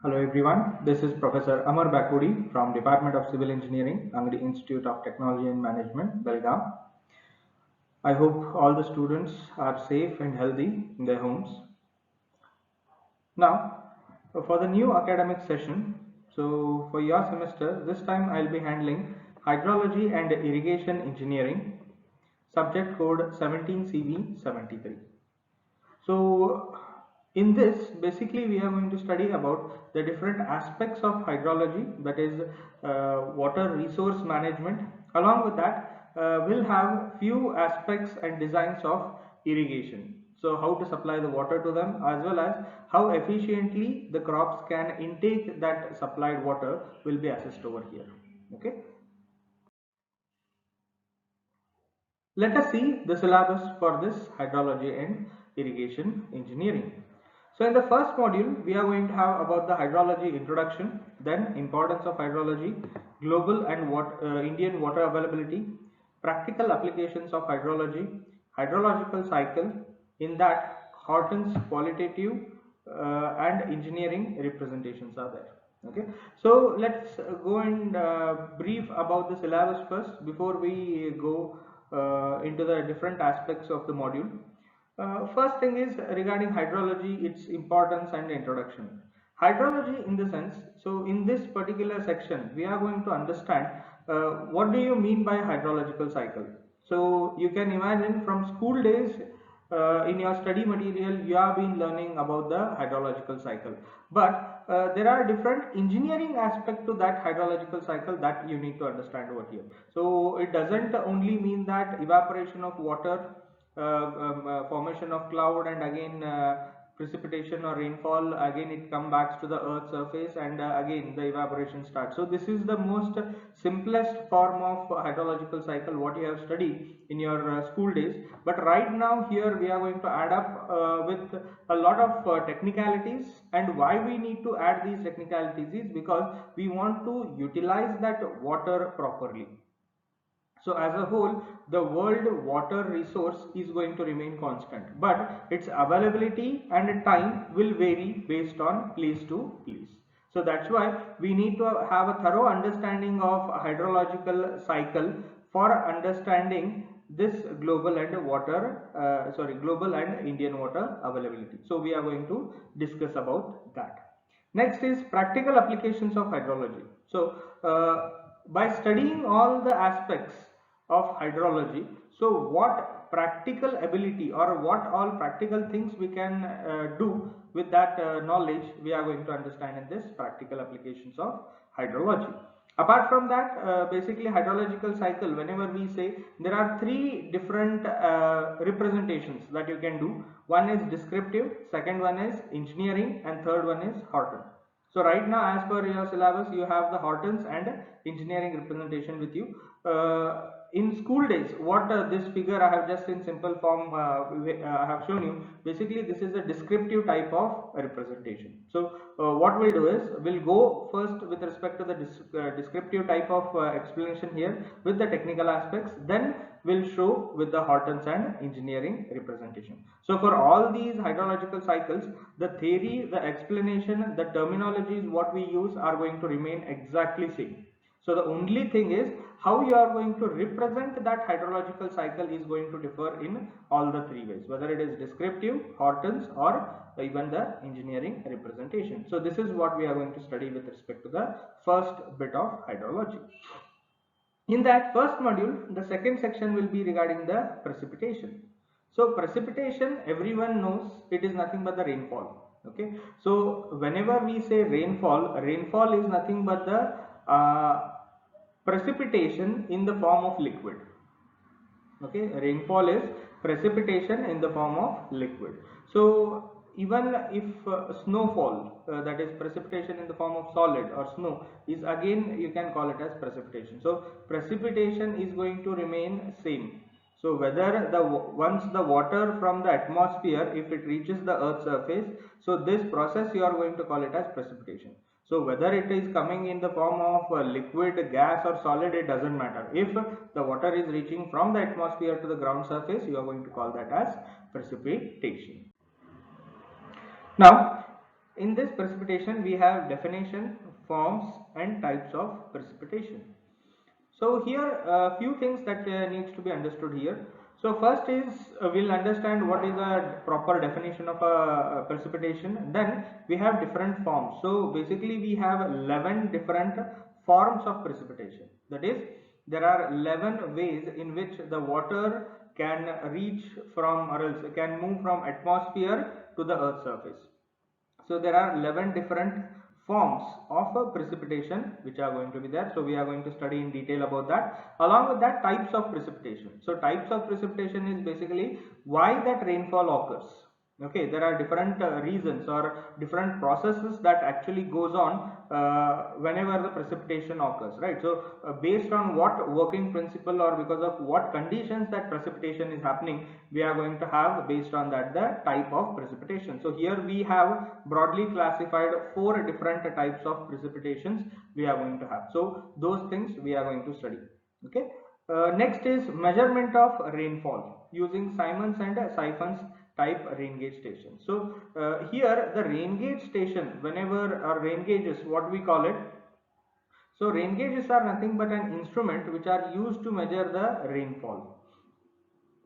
Hello everyone, this is Professor Amar Bakudi from Department of Civil Engineering, Angadi Institute of Technology and Management, Belgaum. I hope all the students are safe and healthy in their homes. Now, for the new academic session, so for your semester, this time I'll be handling Hydrology and Irrigation Engineering, subject code 17CV73. So in this, basically we are going to study about the different aspects of hydrology, that is water resource management. Along with that, we'll have few aspects and designs of irrigation. So how to supply the water to them, as well as how efficiently the crops can intake that supplied water will be assessed over here. Okay. Let us see the syllabus for this hydrology and irrigation engineering. So in the first module, we are going to have about the hydrology introduction, then importance of hydrology, global and Indian water availability, practical applications of hydrology, hydrological cycle, in that Horton's qualitative and engineering representations are there. Okay, so let's go and brief about the syllabus first before we go into the different aspects of the module. First thing is regarding hydrology, its importance and introduction. Hydrology in the sense, so in this particular section, we are going to understand what do you mean by hydrological cycle. So you can imagine from school days, in your study material you have been learning about the hydrological cycle, but there are different engineering aspect to that hydrological cycle that you need to understand over here. So it doesn't only mean that evaporation of water, formation of cloud, and again precipitation or rainfall, again it comes back to the earth surface, and again the evaporation starts. So this is the most simplest form of hydrological cycle what you have studied in your school days, but right now here we are going to add up with a lot of technicalities. And why we need to add these technicalities is because we want to utilize that water properly. So as a whole, the world water resource is going to remain constant, but its availability and time will vary based on place to place. So that's why we need to have a thorough understanding of hydrological cycle for understanding this global and global and Indian water availability. So we are going to discuss about that. Next is practical applications of hydrology. So by studying all the aspects of hydrology, so what practical ability or what all practical things we can do with that knowledge we are going to understand in this practical applications of hydrology. Apart from that, basically hydrological cycle, whenever we say, there are three different representations that you can do. One is descriptive, second one is engineering, and third one is Horton. So right now, as per your syllabus, you have the Hortons and engineering representation with you. In school days, what this figure I have just in simple form I have shown you, basically this is a descriptive type of representation. So what we'll do is, we'll go first with respect to the descriptive type of explanation here with the technical aspects, then we'll show with the Hortons and engineering representation. So for all these hydrological cycles, the theory, the explanation, the terminologies what we use are going to remain exactly same. So the only thing is how you are going to represent that hydrological cycle is going to differ in all the three ways, whether it is descriptive, Hortons, or even the engineering representation. So this is what we are going to study with respect to the first bit of hydrology. In that first module, the second section will be regarding the precipitation. So precipitation, everyone knows it is nothing but the rainfall. Okay, so whenever we say rainfall, rainfall is nothing but the precipitation in the form of liquid. Okay, rainfall is precipitation in the form of liquid. So even if snowfall, that is precipitation in the form of solid or snow, is again you can call it as precipitation. So precipitation is going to remain same. So whether once the water from the atmosphere, if it reaches the earth's surface, so this process you are going to call it as precipitation. So whether it is coming in the form of liquid, gas, or solid, it doesn't matter. If the water is reaching from the atmosphere to the ground surface, you are going to call that as precipitation. Now, In this precipitation, we have definition, forms, and types of precipitation. So here a few things that needs to be understood here. So first is we'll understand what is a proper definition of a precipitation. Then we have different forms. So basically we have 11 different forms of precipitation. That is, there are 11 ways in which the water can reach from, or else can move from atmosphere to the earth's surface. So there are 11 different forms of precipitation which are going to be there. So we are going to study in detail about that. Along with that, types of precipitation. So types of precipitation is basically why that rainfall occurs. Okay, there are different reasons or different processes that actually goes on whenever the precipitation occurs, right? So based on what working principle or because of what conditions that precipitation is happening, we are going to have based on that the type of precipitation. So here we have broadly classified 4 different types of precipitations we are going to have. So those things we are going to study. Okay. Next is measurement of rainfall using Simons and Siphons type rain gauge station. So here the rain gauge station, whenever our rain gauges, what we call it. So rain gauges are nothing but an instrument which are used to measure the rainfall.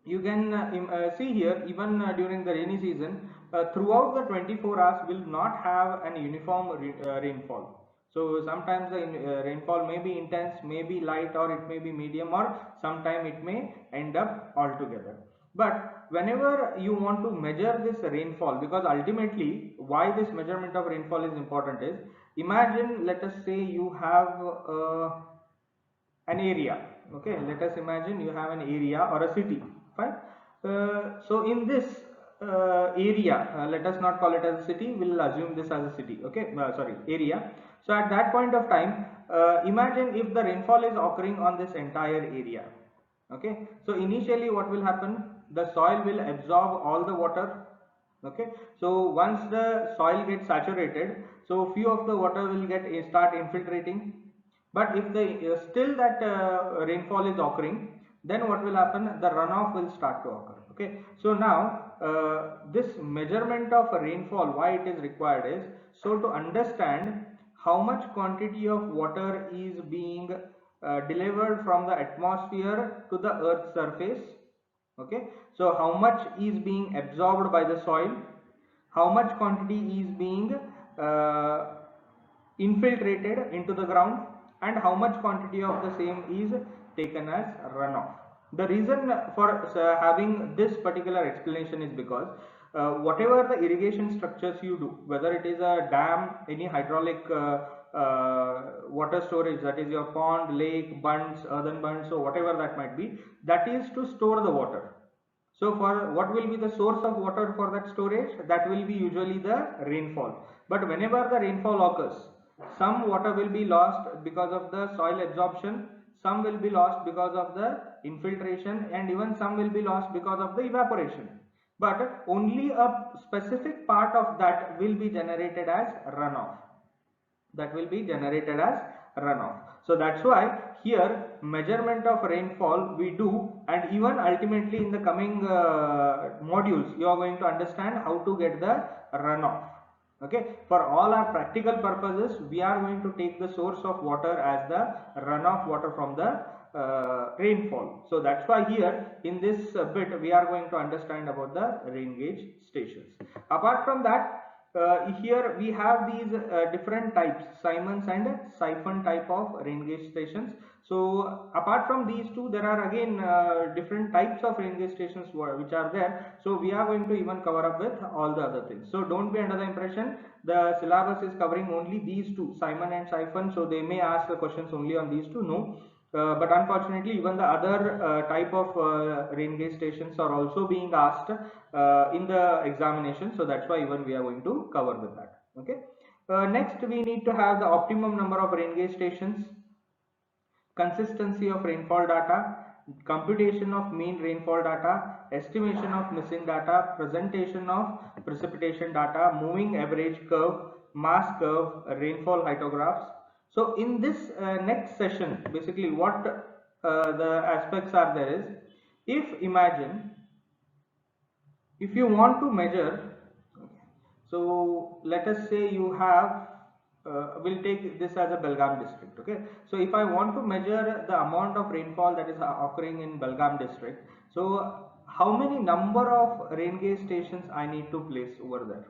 You can see here, even during the rainy season, throughout the 24 hours will not have an uniform rainfall. So sometimes the rainfall may be intense, may be light, or it may be medium, or sometime it may end up altogether. But whenever you want to measure this rainfall, because ultimately why this measurement of rainfall is important is, imagine, let us say you have an area. Okay, let us imagine you have an area or a city, fine. So in this area, let us not call it as a city, we'll assume this as a city. Okay, sorry, area. So at that point of time, imagine if the rainfall is occurring on this entire area. Okay, so initially what will happen, the soil will absorb all the water. Okay, so once the soil gets saturated, so few of the water will get start infiltrating. But if the still that rainfall is occurring, then what will happen, the runoff will start to occur. Okay, so now this measurement of rainfall, why it is required is so to understand how much quantity of water is being delivered from the atmosphere to the earth's surface. Okay, so how much is being absorbed by the soil, how much quantity is being infiltrated into the ground, and how much quantity of the same is taken as runoff. The reason for having this particular explanation is because whatever the irrigation structures you do, whether it is a dam, any hydraulic water storage, that is your pond, lake, bunds, earthen bunds, so whatever that might be, that is to store the water. So for what will be the source of water for that storage? That will be usually the rainfall. But whenever the rainfall occurs, some water will be lost because of the soil absorption, some will be lost because of the infiltration, and even some will be lost because of the evaporation. But only a specific part of that will be generated as runoff. That will be generated as runoff. So that's why here measurement of rainfall we do, and even ultimately in the coming modules you are going to understand how to get the runoff. Okay, for all our practical purposes we are going to take the source of water as the runoff water from the rainfall. So that's why here in this bit we are going to understand about the rain gauge stations. Apart from that, here we have these different types, Simons and Siphon type of rain gauge stations. So apart from these two, there are again different types of rain gauge stations which are there. So we are going to even cover up with all the other things. So don't be under the impression the syllabus is covering only these two, Simon and Siphon. So they may ask the questions only on these two. No. But unfortunately even the other type of rain gauge stations are also being asked in the examination, so that's why even we are going to cover with that. Okay, next we need to have the optimum number of rain gauge stations, consistency of rainfall data, computation of mean rainfall data, estimation of missing data, presentation of precipitation data, moving average curve, mass curve, rainfall hydrographs. So in this next session, basically what the aspects are there is, if imagine if you want to measure So let us say you have, we'll take this as a Belgaum district. Okay, so if I want to measure the amount of rainfall that is occurring in Belgaum district, so how many number of rain gauge stations I need to place over there?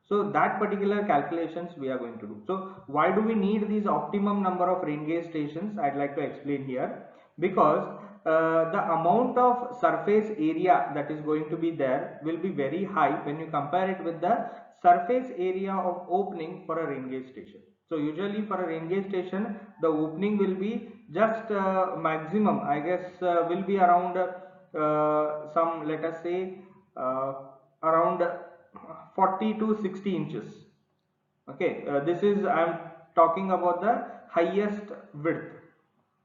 So that particular calculations we are going to do. So why do we need these optimum number of rain gauge stations? I'd like to explain here. Because the amount of surface area that is going to be there will be very high when you compare it with the surface area of opening for a rain gauge station. So usually for a rain gauge station, the opening will be just maximum, I guess, will be around some, let us say, around 40 to 60 inches. Okay, this is, I am talking about the highest width.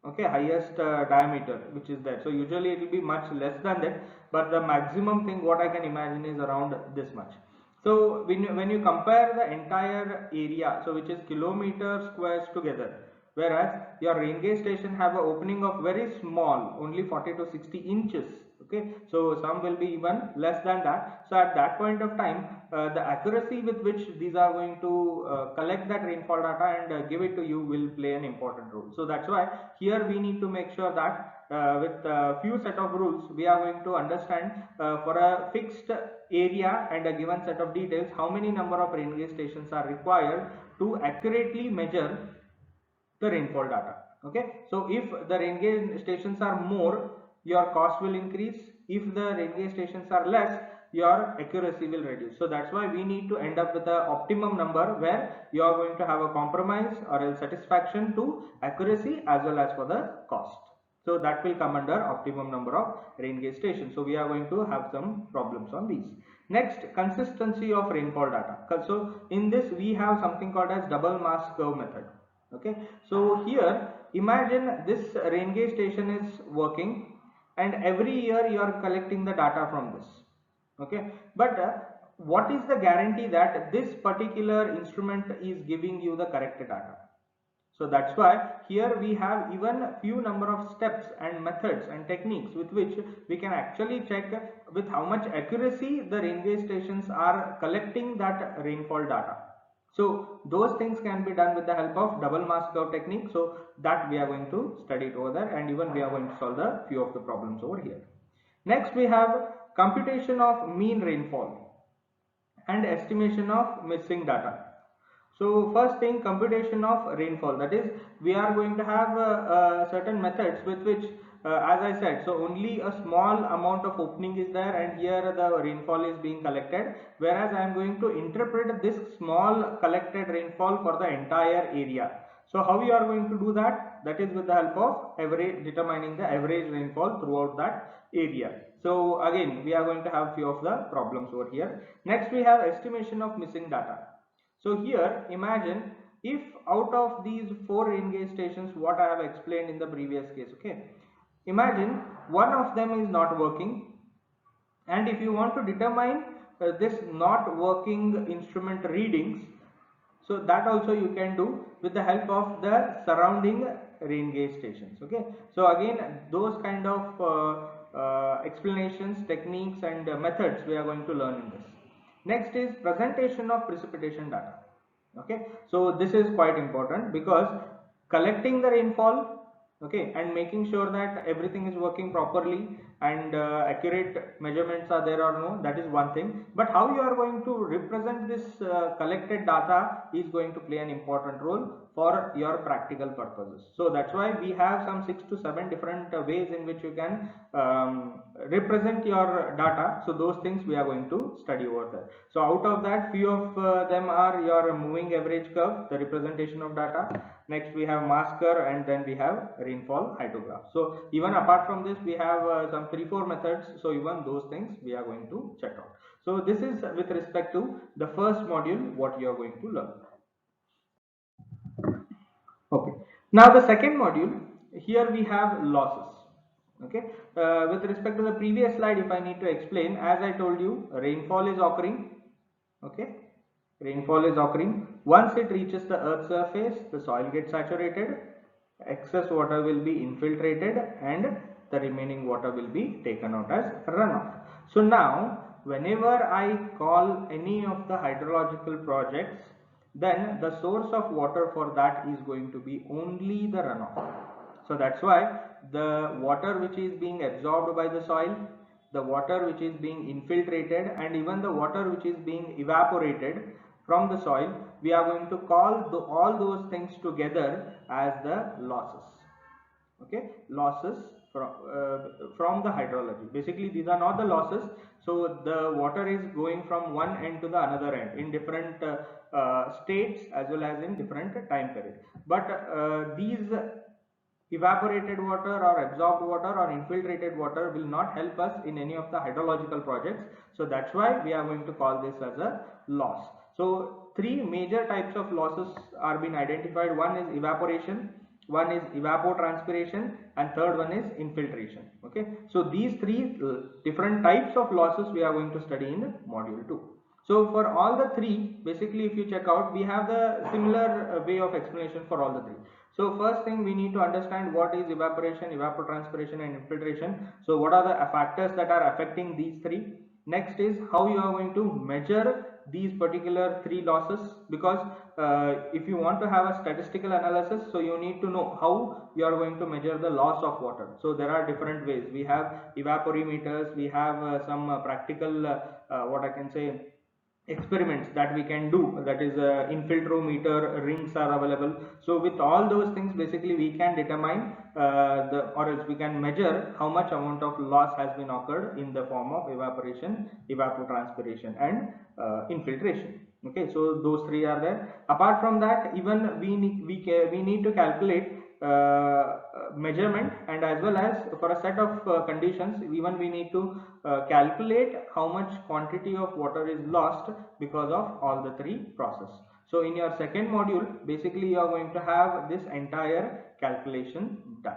Okay, highest diameter which is there. So usually it will be much less than that, but the maximum thing what I can imagine is around this much. So when you compare the entire area, so which is kilometer squares together, whereas your rain gauge station have an opening of very small, only 40 to 60 inches. Okay, so some will be even less than that. So at that point of time, the accuracy with which these are going to collect that rainfall data and give it to you will play an important role. So that's why here we need to make sure that with a few set of rules, we are going to understand for a fixed area and a given set of details, how many number of rain gauge stations are required to accurately measure the rainfall data. Okay, so if the rain gauge stations are more, your cost will increase. If the rain gauge stations are less, your accuracy will reduce. So that's why we need to end up with the optimum number where you are going to have a compromise or a satisfaction to accuracy as well as for the cost. So that will come under optimum number of rain gauge stations. So we are going to have some problems on these. Next, consistency of rainfall data. So in this we have something called as double mass curve method. Okay, so here imagine this rain gauge station is working and every year you are collecting the data from this. Okay, but what is the guarantee that this particular instrument is giving you the correct data? So that's why here we have even few number of steps and methods and techniques with which we can actually check with how much accuracy the rain gauge stations are collecting that rainfall data. So those things can be done with the help of double mass curve technique. So that we are going to study it over there, and even we are going to solve the few of the problems over here. Next we have computation of mean rainfall and estimation of missing data. So first thing, computation of rainfall, that is we are going to have certain methods with which as I said, so only a small amount of opening is there and here the rainfall is being collected, whereas I am going to interpret this small collected rainfall for the entire area. So how we are going to do that? That is with the help of average, determining the average rainfall throughout that area. So again we are going to have few of the problems over here. Next we have estimation of missing data. So here imagine if out of these 4 rain gauge stations what I have explained in the previous case, okay, imagine one of them is not working, and if you want to determine this not working instrument readings, so that also you can do with the help of the surrounding rain gauge stations. Okay, so again those kind of explanations, techniques and methods we are going to learn in this. Next is presentation of precipitation data. Okay, so this is quite important because collecting the rainfall, okay, and making sure that everything is working properly and accurate measurements are there or no, that is one thing, but how you are going to represent this collected data is going to play an important role for your practical purposes. So that's why we have some 6 to 7 different ways in which you can represent your data. So those things we are going to study over there. So out of that, few of them are your moving average curve, the representation of data. Next we have mass curve, and then we have rainfall hydrograph. So even apart from this we have some 3-4 methods, so even those things we are going to check out. So this is with respect to the first module what you are going to learn. Okay, now the second module, here we have losses. Okay, with respect to the previous slide, if I need to explain, as I told you, rainfall is occurring. Okay, rainfall is occurring. Once it reaches the earth's surface, the soil gets saturated, excess water will be infiltrated and the remaining water will be taken out as runoff. So now whenever I call any of the hydrological projects, then the source of water for that is going to be only the runoff. So that's why the water which is being absorbed by the soil, the water which is being infiltrated, and even the water which is being evaporated from the soil, we are going to call all those things together as the losses. Okay, losses from the hydrology. Basically, these are not the losses. So the water is going from one end to the another end in different states as well as in different time period. But these evaporated water or absorbed water or infiltrated water will not help us in any of the hydrological projects. So that's why we are going to call this as a loss. So three major types of losses are being identified. One is evaporation, one is evapotranspiration, and third one is infiltration. Okay, so these three different types of losses we are going to study in module 2. So for all the three, basically if you check out, we have the similar way of explanation for all the three. So first thing, we need to understand what is evaporation, evapotranspiration and infiltration. So what are the factors that are affecting these three? Next is how you are going to measure these particular three losses, because if you want to have a statistical analysis, so you need to know how you are going to measure the loss of water. So there are different ways. We have evaporimeters, we have some practical what I can say experiments that we can do, that is infiltrometer rings are available. So with all those things, basically we can determine or else we can measure how much amount of loss has been occurred in the form of evaporation, evapotranspiration and infiltration. Okay, so those three are there. Apart from that, even we need to calculate measurement, and as well as for a set of conditions, even we need to calculate how much quantity of water is lost because of all the three processes. So in your second module, basically you are going to have this entire calculation done.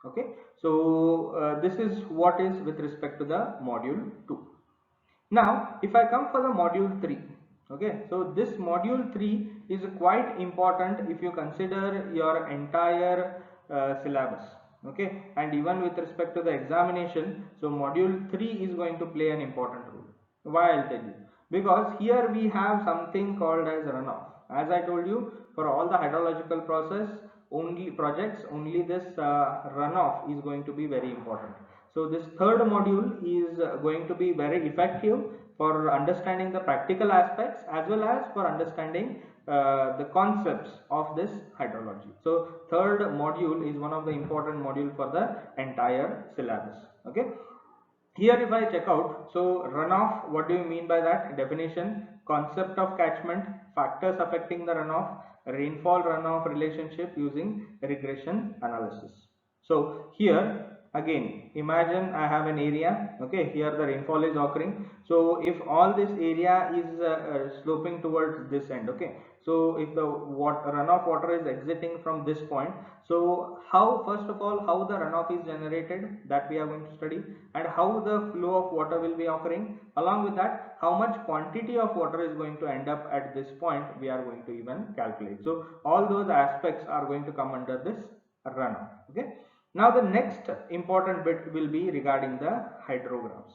Okay, so this is what is with respect to the module 2. Now if I come for the module 3, okay, so this module 3 is quite important if you consider your entire syllabus. Okay, and even with respect to the examination, so module 3 is going to play an important role. Why? I'll tell you. Because here we have something called as runoff. As I told you, for all the hydrological process only projects, only this runoff is going to be very important. So this third module is going to be very effective for understanding the practical aspects as well as for understanding the concepts of this hydrology. So third module is one of the important module for the entire syllabus. Okay, here if I check out, so runoff, what do you mean by that? Definition, concept of catchment, factors affecting the runoff, rainfall runoff relationship using regression analysis. So here again, imagine I have an area. Okay, here the rainfall is occurring. So if all this area is sloping towards this end, okay, so if the runoff water is exiting from this point, so how, first of all, how the runoff is generated, that we are going to study, and how the flow of water will be occurring. Along with that, how much quantity of water is going to end up at this point, we are going to even calculate. So all those aspects are going to come under this runoff. Okay, now the next important bit will be regarding the hydrographs.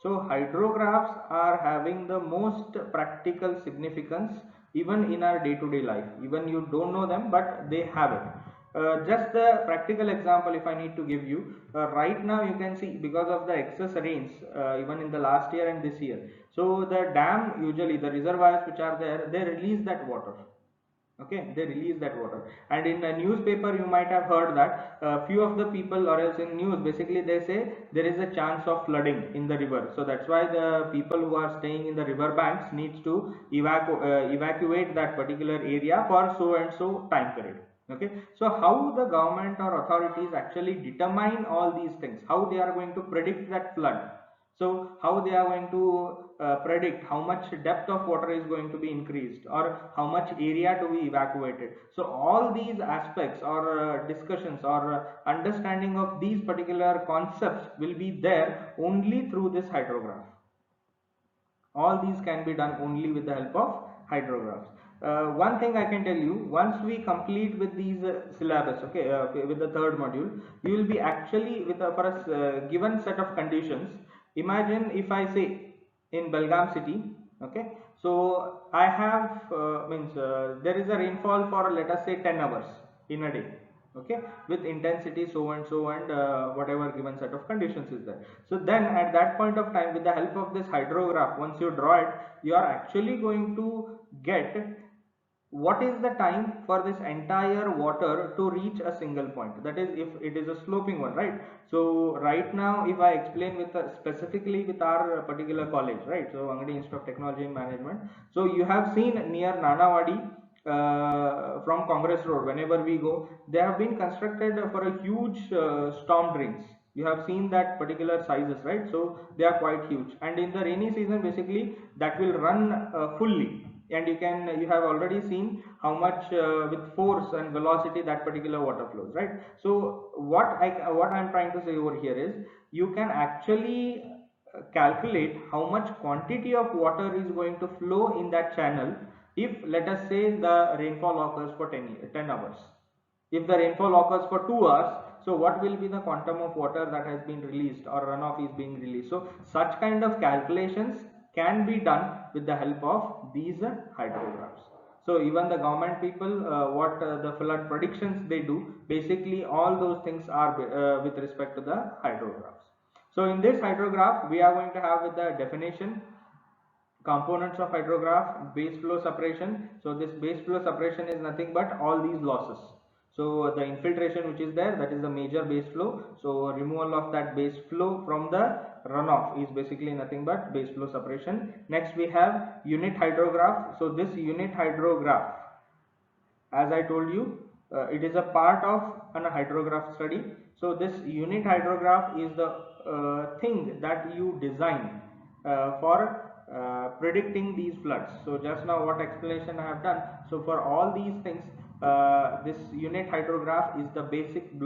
So hydrographs are having the most practical significance even in our day-to-day life. Even you don't know them, but they have it. Just the practical example if I need to give you, right now you can see, because of the excess rains even in the last year and this year, so the dam, usually the reservoirs which are there, they release that water. Okay, they release that water, and in a newspaper you might have heard that few of the people, or else in news, basically they say there is a chance of flooding in the river. So that's why the people who are staying in the river banks needs to evacuate that particular area for so and so time period. Okay, so how the government or authorities actually determine all these things, how they are going to predict that flood, so how they are going to predict how much depth of water is going to be increased or how much area to be evacuated. So all these aspects or discussions or understanding of these particular concepts will be there only through this hydrograph. All these can be done only with the help of hydrographs. One thing I can tell you, once we complete with these syllabus, okay, with the third module, we will be actually with for a given set of conditions. Imagine if I say in Belgaum city. Okay, so I have there is a rainfall for, let us say, 10 hours in a day. Okay, with intensity so and so, and whatever given set of conditions is there. So then at that point of time, with the help of this hydrograph, once you draw it, you are actually going to get what is the time for this entire water to reach a single point, that is if it is a sloping one, right? So right now if I explain with specifically with our particular college, right, so Angadi Institute of Technology and Management, so you have seen near Nanavadi, from Congress Road, whenever we go, they have been constructed for a huge storm drains. You have seen that particular sizes, right? So they are quite huge, and in the rainy season basically that will run fully, and you have already seen how much with force and velocity that particular water flows, right? So what I'm trying to say over here is, you can actually calculate how much quantity of water is going to flow in that channel if, let us say, the rainfall occurs for 10 hours. If the rainfall occurs for 2 hours, so what will be the quantum of water that has been released or runoff is being released? So such kind of calculations can be done with the help of these hydrographs. So even the government people, what the flood predictions they do, basically all those things are with respect to the hydrographs. So in this hydrograph, we are going to have with the definition, components of hydrograph, base flow separation. So this base flow separation is nothing but all these losses. So the infiltration which is there, that is the major base flow. So removal of that base flow from the runoff is basically nothing but base flow separation. Next we have unit hydrograph. So this unit hydrograph, as I told you, it is a part of an hydrograph study. So this unit hydrograph is the thing that you design for predicting these floods. So just now what explanation I have done. So for all these things, this unit hydrograph is the basic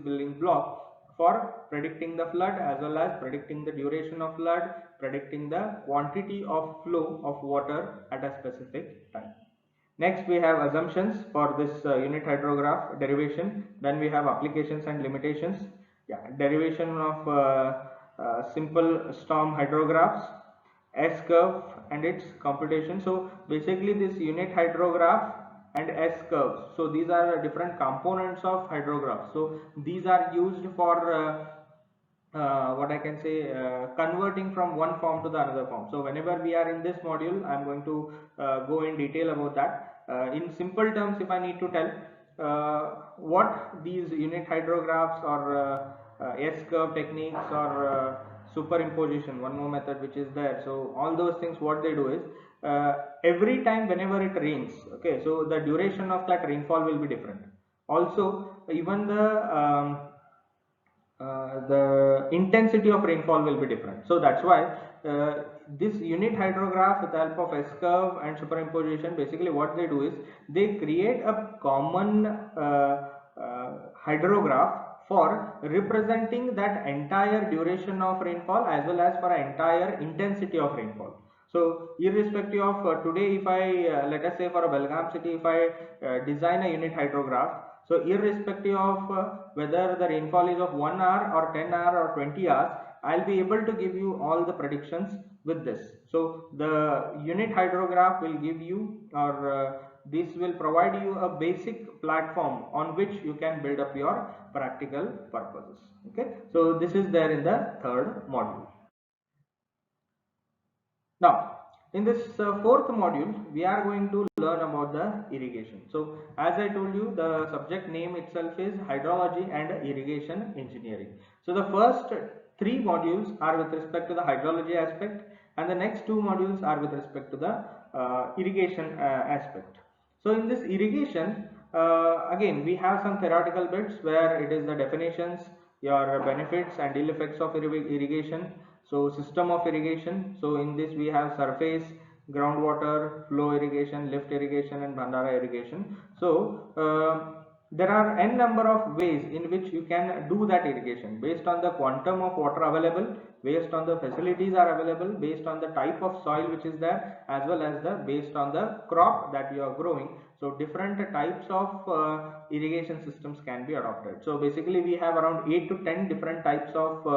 building block for predicting the flood, as well as predicting the duration of flood, predicting the quantity of flow of water at a specific time. Next we have assumptions for this unit hydrograph derivation. Then we have applications and limitations. Yeah, derivation of simple storm hydrographs, S curve and its computation. So basically this unit hydrograph and S curves, so these are different components of hydrographs. So these are used for what I can say, converting from one form to the another form. So whenever we are in this module, I am going to go in detail about that. In simple terms, if I need to tell what these unit hydrographs or S-curve techniques or superimposition, one more method which is there. So all those things, what they do is, every time whenever it rains, okay, so the duration of that rainfall will be different. Also, even the intensity of rainfall will be different. So that's why this unit hydrograph with the help of S-curve and superimposition, basically what they do is they create a common hydrograph for representing that entire duration of rainfall as well as for entire intensity of rainfall. So irrespective of today, if I let us say for a Belgaum city, if I design a unit hydrograph, so irrespective of whether the rainfall is of 1 hour or 10 hour or 20 hours, I'll be able to give you all the predictions with this. So the unit hydrograph will give you, or this will provide you a basic platform on which you can build up your practical purposes. Okay, so this is there in the third module. Now, in this fourth module, we are going to learn about the irrigation. So, as I told you, the subject name itself is hydrology and irrigation engineering. So, the first three modules are with respect to the hydrology aspect, and the next two modules are with respect to the irrigation aspect. So, in this irrigation, again, we have some theoretical bits where it is the definitions, your benefits and ill effects of irrigation. So system of irrigation, so in this we have surface, groundwater, flow irrigation, lift irrigation and Bhandara irrigation. So there are n number of ways in which you can do that irrigation based on the quantum of water available, based on the facilities are available, based on the type of soil which is there, as well as the based on the crop that you are growing. So different types of irrigation systems can be adopted. So basically we have around 8 to 10 different types of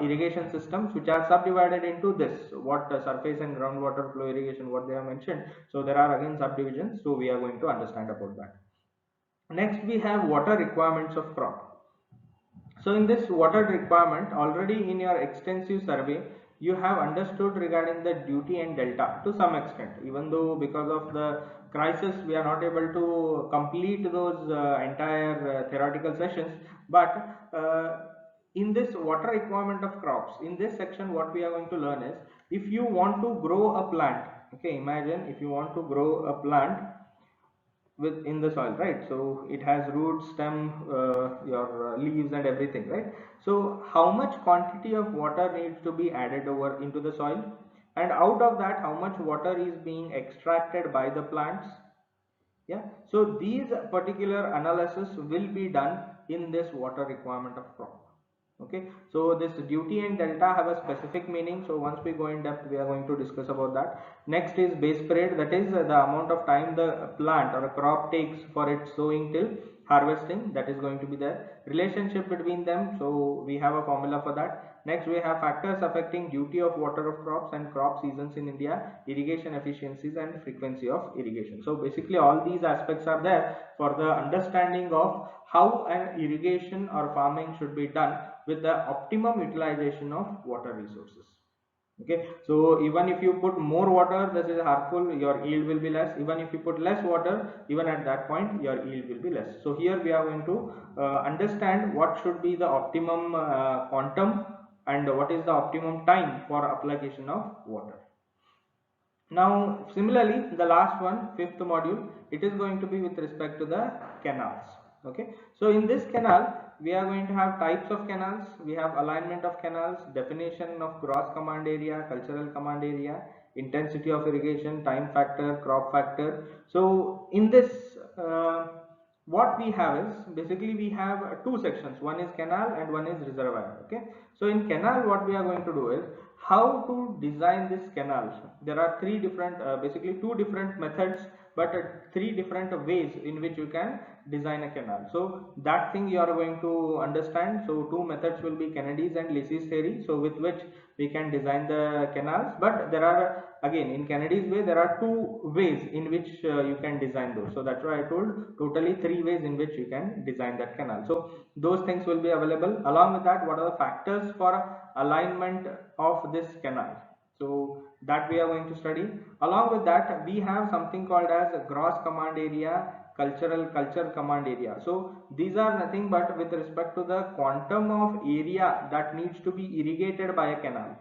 irrigation systems which are subdivided into this, what surface and groundwater flow irrigation, what they have mentioned. So there are again subdivisions, so we are going to understand about that. Next we have water requirements of crop. So in this water requirement, already in your extensive survey, you have understood regarding the duty and delta to some extent, even though because of the crisis we are not able to complete those entire theoretical sessions, but in this water requirement of crops, in this section what we are going to learn is, if you want to grow a plant, okay, imagine if you want to grow a plant within the soil, right? So it has roots, stem, your leaves and everything, right? So how much quantity of water needs to be added over into the soil, and out of that how much water is being extracted by the plants? Yeah, so these particular analysis will be done in this water requirement of crop. Okay, so this duty and delta have a specific meaning, so once we go in depth we are going to discuss about that. Next is base period, that is the amount of time the plant or a crop takes for its sowing till harvesting, that is going to be the relationship between them, so we have a formula for that. Next we have factors affecting duty of water of crops and crop seasons in India, irrigation efficiencies and frequency of irrigation. So basically all these aspects are there for the understanding of how an irrigation or farming should be done with the optimum utilization of water resources. Okay, so even if you put more water, this is harmful, your yield will be less. Even if you put less water, even at that point your yield will be less. So here we are going to understand what should be the optimum quantum and what is the optimum time for application of water. Now similarly the last one, fifth module, it is going to be with respect to the canals. Okay, so in this canal we are going to have types of canals, we have alignment of canals, definition of gross command area, cultural command area, intensity of irrigation, time factor, crop factor. So in this what we have is, basically we have two sections, one is canal and one is reservoir. Okay, so in canal what we are going to do is how to design this canal. There are three different basically two different methods, but three different ways in which you can design a canal. So that thing you are going to understand. So two methods will be Kennedy's and Lacey's theory, so with which we can design the canals. But there are again in Kennedy's way there are two ways in which you can design those. So that's why I told totally three ways in which you can design that canal. So those things will be available. Along with that, what are the factors for alignment of this canal? So that we are going to study. Along with that, we have something called as gross command area, culture command area. So these are nothing but with respect to the quantum of area that needs to be irrigated by a canal.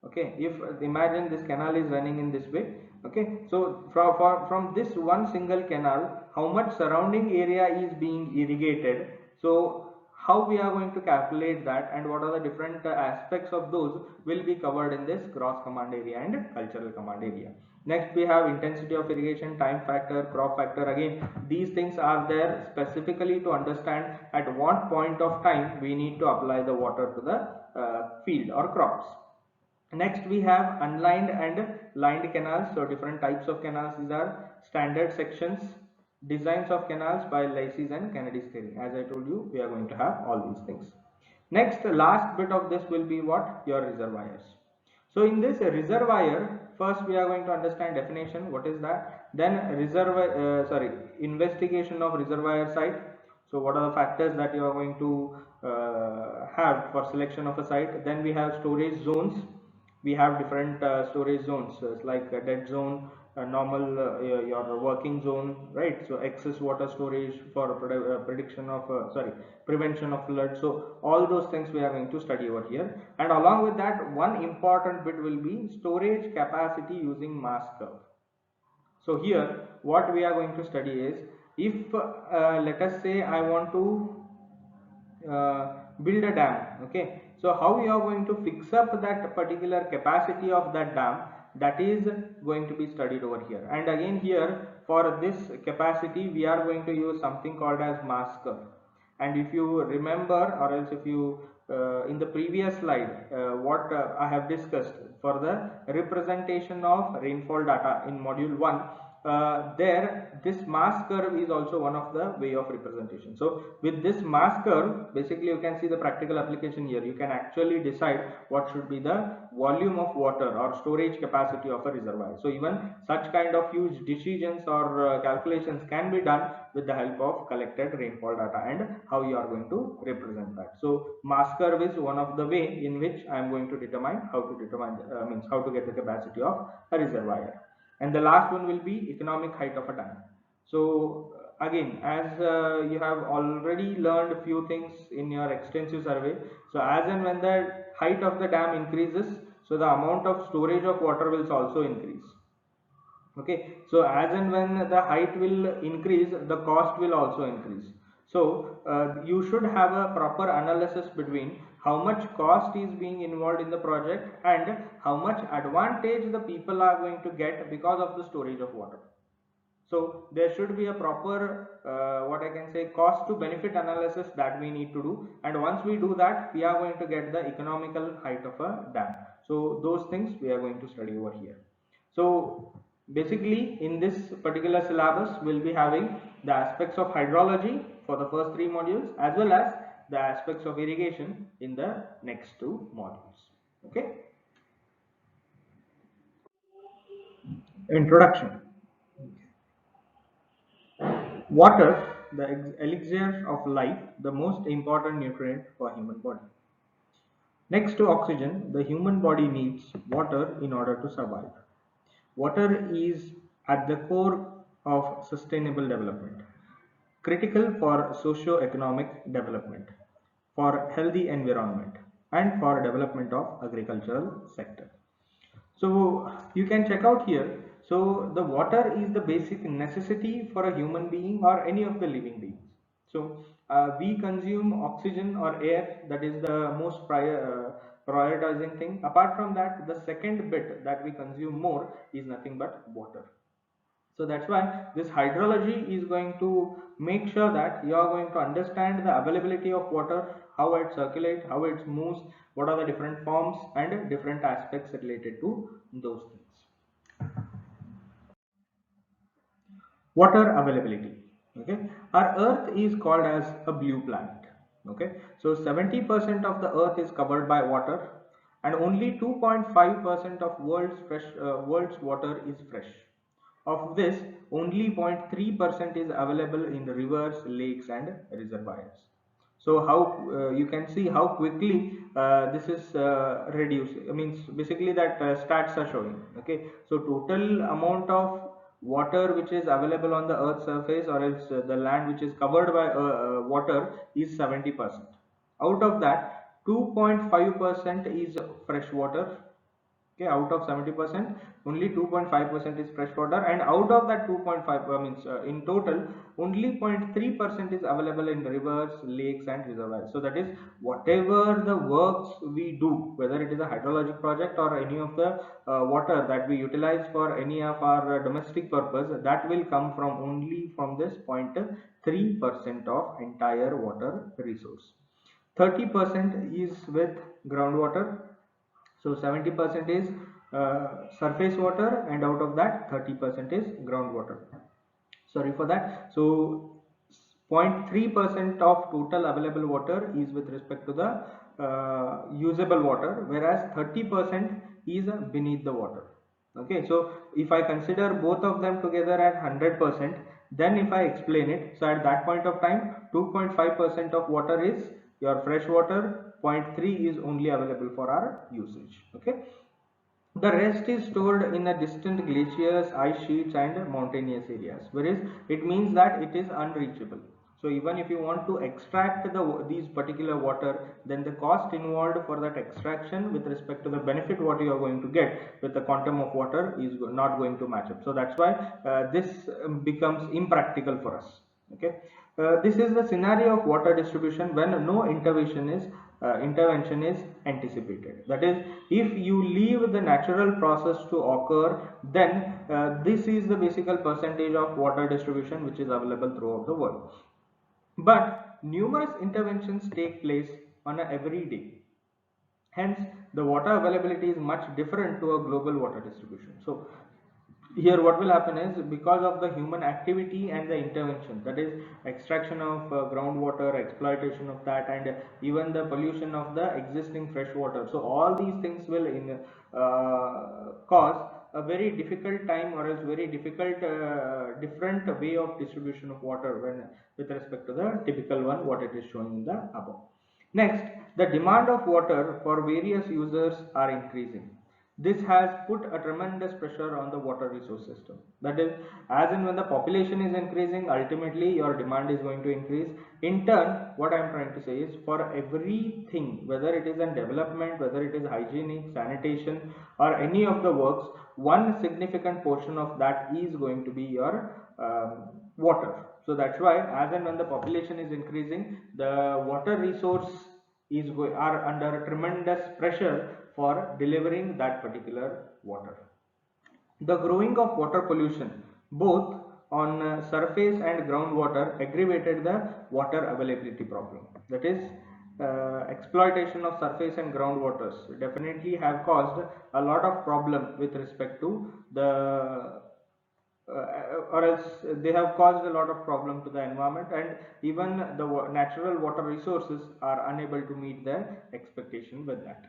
Okay, if imagine this canal is running in this way. Okay, so from this one single canal, how much surrounding area is being irrigated? So how we are going to calculate that, and what are the different aspects of those will be covered in this gross command area and cultural command area. Next we have intensity of irrigation, time factor, crop factor. Again these things are there specifically to understand at what point of time we need to apply the water to the field or crops. Next we have unlined and lined canals. So different types of canals, these are standard sections, designs of canals by Lacey's and Kennedy's theory. As I told you, we are going to have all these things. Next, last bit of this will be what? Your reservoirs. So in this reservoir, first we are going to understand definition, what is that? Then investigation of reservoir site. So what are the factors that you are going to have for selection of a site? Then we have storage zones. We have different storage zones, like a dead zone, a normal your working zone, right? So excess water storage for prediction of prevention of flood. So all those things we are going to study over here, and along with that one important bit will be storage capacity using mass curve. So here what we are going to study is, if let us say I want to build a dam. Okay, so how you are going to fix up that particular capacity of that dam, that is going to be studied over here. And again here, for this capacity, we are going to use something called as mass curve. And if you remember, or else if you in the previous slide, what I have discussed for the representation of rainfall data in module 1, there this mass curve is also one of the way of representation. So with this mass curve, basically you can see the practical application here. You can actually decide what should be the volume of water or storage capacity of a reservoir. So even such kind of huge decisions or calculations can be done with the help of collected rainfall data and how you are going to represent that. So mass curve is one of the way in which I am going to determine how to determine means how to get the capacity of a reservoir. And the last one will be economic height of a dam. So again, as you have already learned a few things in your extensive survey, so as and when the height of the dam increases, so the amount of storage of water will also increase. Okay, so as and when the height will increase, the cost will also increase. So you should have a proper analysis between how much cost is being involved in the project and how much advantage the people are going to get because of the storage of water. So there should be a proper what I can say cost to benefit analysis that we need to do, and once we do that, we are going to get the economical height of a dam. So those things we are going to study over here. So basically in this particular syllabus we'll be having the aspects of hydrology for the first 3 modules as well as the aspects of irrigation in the next 2 modules. Okay. Introduction. Water, the elixir of life, the most important nutrient for human body. Next to oxygen, the human body needs water in order to survive. Water is at the core of sustainable development, critical for socio-economic development, for healthy environment, and for development of agricultural sector. So you can check out here. So the water is the basic necessity for a human being or any of the living beings. So we consume oxygen or air, that is the most prioritizing thing. Apart from that, the second bit that we consume more is nothing but water. So that's why this hydrology is going to make sure that you are going to understand the availability of water, how it circulates, how it moves, what are the different forms and different aspects related to those things. Water availability. Okay, our earth is called as a blue planet. Okay, so 70% of the earth is covered by water and only 2.5% of world's water is fresh. Of this, only 0.3% is available in rivers, lakes and reservoirs. So how you can see how quickly this is reduced. I mean basically that stats are showing. Okay, so total amount of water which is available on the earth's surface or else the land which is covered by water is 70%. Out of that, 2.5% is fresh water. Okay, out of 70%, only 2.5% is fresh water, and out of that 2.5 means in total only 0.3% is available in rivers, lakes and reservoirs. So that is whatever the works we do, whether it is a hydrologic project or any of the water that we utilize for any of our domestic purpose, that will come from only from this 0.3% of entire water resource. 30% is with groundwater, so 70% is surface water, and out of that 30% is groundwater. Sorry for that. So 0.3% of total available water is with respect to the usable water, whereas 30% is beneath the water. Okay, so if I consider both of them together at 100%, then if I explain it, so at that point of time 2.5% of water is your fresh water, 0.3 is only available for our usage. Okay, the rest is stored in the distant glaciers, ice sheets and mountainous areas, whereas it means that it is unreachable. So even if you want to extract these particular water, then the cost involved for that extraction with respect to the benefit what you are going to get with the quantum of water is not going to match up. So that's why this becomes impractical for us. Okay, this is the scenario of water distribution when no intervention is intervention is anticipated. That is, if you leave the natural process to occur, then this is the basic percentage of water distribution which is available throughout the world. But numerous interventions take place on a every day. Hence, the water availability is much different to a global water distribution. So, here what will happen is, because of the human activity and the intervention, that is extraction of groundwater, exploitation of that, and even the pollution of the existing fresh water. So, all these things will cause a very difficult time, or else very difficult different way of distribution of water when with respect to the typical one what it is showing in the above. Next, the demand of water for various users are increasing. This has put a tremendous pressure on the water resource system. That is, as and when the population is increasing, ultimately your demand is going to increase. In turn, what I am trying to say is, for everything, whether it is in development, whether it is hygienic, sanitation, or any of the works, one significant portion of that is going to be your water. So that's why, as and when the population is increasing, the water resource are under tremendous pressure for delivering that particular water. The growing of water pollution, both on surface and groundwater, aggravated the water availability problem. That is, exploitation of surface and groundwaters definitely have caused a lot of problem with respect to the or else they have caused a lot of problem to the environment, and even the natural water resources are unable to meet their expectation with that.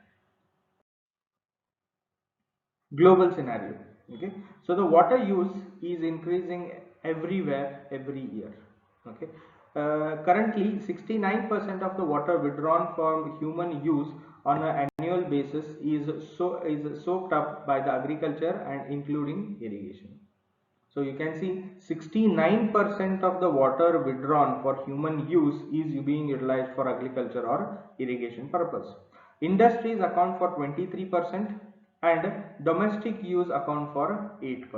Global scenario. Okay, so the water use is increasing everywhere every year. Okay, currently 69% of the water withdrawn from human use on an annual basis is soaked up by the agriculture and including irrigation. So you can see 69% of the water withdrawn for human use is being utilized for agriculture or irrigation purpose. Industries account for 23% and domestic use account for 8%.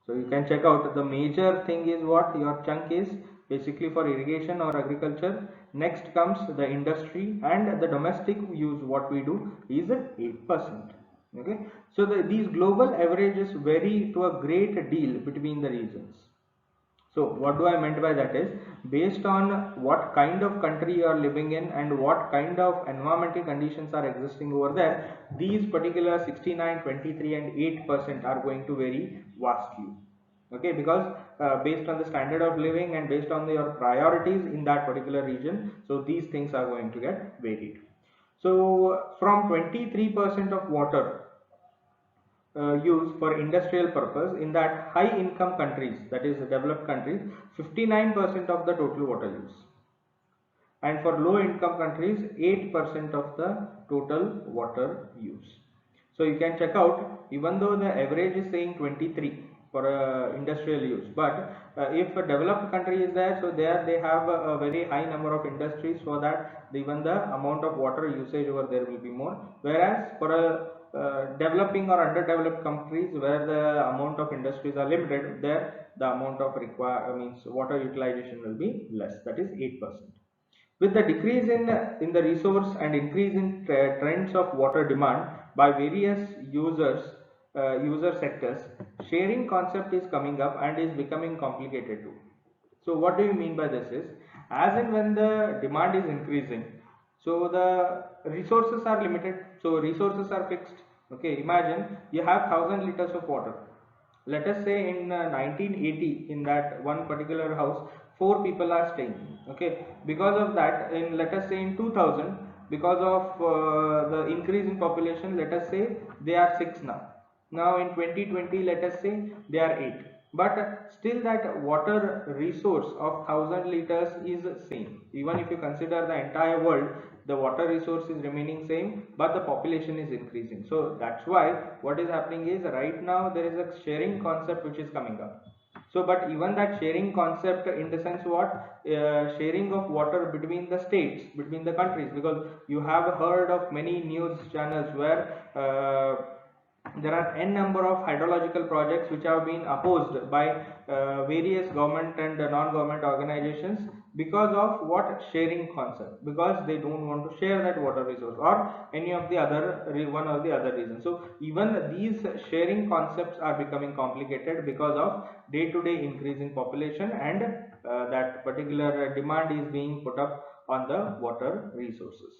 So you can check out, the major thing is what your chunk is basically for irrigation or agriculture. Next comes the industry, and the domestic use what we do is 8%. Okay, so these global averages vary to a great deal between the regions. So what do I meant by that is, based on what kind of country you are living in and what kind of environmental conditions are existing over there, these particular 69, 23 and 8% are going to vary vastly. Okay, because based on the standard of living and based on your priorities in that particular region, so these things are going to get varied. So from 23% of water used for industrial purpose in that high income countries, that is developed countries, 59% of the total water use, and for low income countries 8% of the total water use. So you can check out, even though the average is saying 23 for industrial use, but if a developed country is there, so there they have a very high number of industries, so that even the amount of water usage over there will be more, whereas for a developing or underdeveloped countries where the amount of industries are limited, there the amount of means water utilization will be less, that is 8%. With the decrease in the resource and increase in trends of water demand by various user sectors, sharing concept is coming up and is becoming complicated too. So what do you mean by this is, as and when the demand is increasing, so the resources are limited, so resources are fixed. Okay, imagine you have 1,000 liters of water. Let us say in 1980, in that one particular house, 4 people are staying. Okay, because of that, in let us say in 2000, because of the increase in population, let us say they are 6 now. Now in 2020, let us say they are 8, but still that water resource of 1,000 liters is same. Even if you consider the entire world, the water resource is remaining same, but the population is increasing. So that's why what is happening is, right now there is a sharing concept which is coming up. So but even that sharing concept, in the sense what, sharing of water between the states, between the countries, because you have heard of many news channels where there are n number of hydrological projects which have been opposed by various government and non-government organizations, because of what? Sharing concept, because they don't want to share that water resource or any of the other one or the other reason. So even these sharing concepts are becoming complicated because of day to day increasing population, and that particular demand is being put up on the water resources.